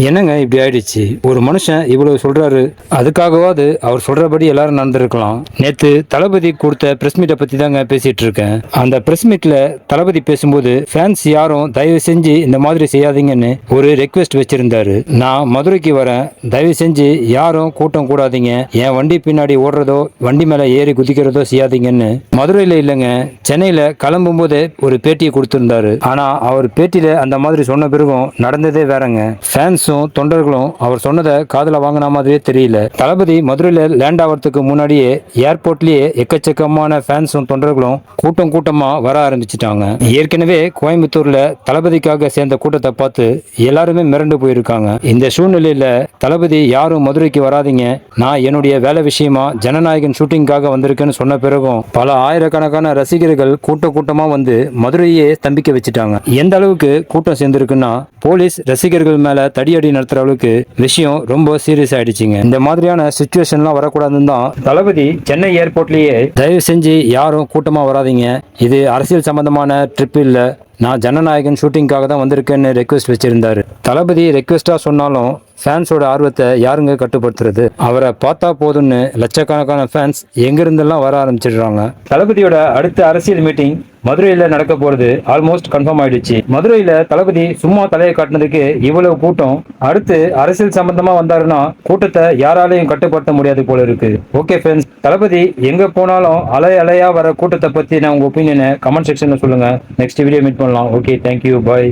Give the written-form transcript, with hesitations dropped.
என்னங்க இப்படி ஆயிடுச்சு? ஒரு மனுஷன் இவ்வளவு சொல்றாரு, அதுக்காகவாவது அவர் சொல்றபடி எல்லாரும் நடந்திருக்கலாம். நேத்து தளபதி கொடுத்த பிரஸ் மீட்டை பத்தி தாங்க பேசிட்டு இருக்கேன். அந்த பிரஸ் மீட்ல தளபதி பேசும்போது ஃபேன்ஸ் யாரும் தயவு செஞ்சு இந்த மாதிரி செய்யாதீங்கன்னு ஒரு ரெக்வெஸ்ட் வச்சிருந்தாரு. நான் மதுரைக்கு வரேன், தயவு செஞ்சு யாரும் கூட்டம் கூடாதீங்க, என் வண்டி பின்னாடி ஓடுறதோ வண்டி மேல ஏறி குதிக்கிறதோ செய்யாதீங்கன்னு. மதுரையில இல்லைங்க, சென்னையில கிளம்பும் போதே ஒரு பேட்டியை கொடுத்திருந்தாரு. ஆனா அவர் பேட்டியில அந்த மாதிரி சொன்ன பிறகும் நடந்ததே வேறங்க. ஃபேன்ஸும் தொண்டர்களும் அவர் சொன்னதை காதுல வாங்கின மாதிரியே தெரியல. தளபதி மதுரையில லேண்ட் ஆகிறதுக்கு முன்னாடியே ஏர்போர்ட்லயே எக்கச்சக்கமான ஃபேன்ஸும் தொண்டர்களும் கூட்டம் கூட்டமா வர ஆரம்பிச்சிட்டாங்க. ஏற்கனவே கோயம்புத்தூர்ல தளபதிக்காக சேர்ந்த கூட்டத்தை பார்த்து எல்லாருமே மிரண்டு போயிருக்காங்க. இந்த சூழ்நிலையில தளபதி யாரும் மதுரைக்கு வராதீங்க, நான் என்னுடைய வேலை விஷயமா ஜனநாயகன் ஷூட்டிங்காக வந்திருக்கேன்னு சொன்ன பிறகும் பல ஆயிரக்கணக்கான ரசிகர்கள் கூட்டமா வந்து மதுரையே ஸ்தம்பிக்க வச்சுட்டாங்க. எந்த அளவுக்கு கூட்டம் சேர்ந்திருக்குன்னா, போலீஸ் ரசிகர்கள் மேல தடியடி நடத்துற அளவுக்கு விஷயம் ரொம்ப சீரியஸ் ஆயிடுச்சுங்க. இந்த மாதிரியான சிச்சுவேஷன்லாம் வரக்கூடாதுன்னு தான் தளபதி சென்னை ஏர்போர்ட்லயே தயவு செஞ்சு யாரும் கூட்டமா வராதீங்க, இது அரசியல் சம்பந்தமான ட்ரிப் இல்ல, நான் ஜனநாயகன் ஷூட்டிங்காக தான் வந்திருக்கேன்னு ரெக்வெஸ்ட் வச்சிருந்தாரு. தளபதி ரெக்வெஸ்டா சொன்னாலும் ஃபேன்ஸோட ஆர்வத்தை யாருங்க கட்டுப்படுத்துறது? அவரை பார்த்தா போதும்னு லட்சக்கணக்கான ஃபேன்ஸ் எங்கிருந்தெல்லாம் வர ஆரம்பிச்சிடுறாங்க. தளபதியோட அடுத்த அரசியல் மீட்டிங் மதுரையில நடக்க போறது ஆல்மோஸ்ட் கன்ஃபார்ம் ஆயிடுச்சு. மதுரையில தளபதி சும்மா தலையை காட்டினதுக்கு இவ்வளவு கூட்டம். அடுத்து அரசியல் சம்பந்தமா வந்தாருன்னா கூட்டத்தை யாராலையும் கட்டுப்படுத்த முடியாது போல இருக்கு. ஓகே ஃப்ரெண்ட்ஸ், தளபதி எங்க போனாலும் அலையா வர கூட்டத்தை பத்தி நான் உங்க ஒப்பீனியனை கமெண்ட் செக்ஷன்ல சொல்லுங்க. நெக்ஸ்ட் வீடியோ மீட் பண்ணலாம். ஓகே, தேங்க்யூ, பாய்.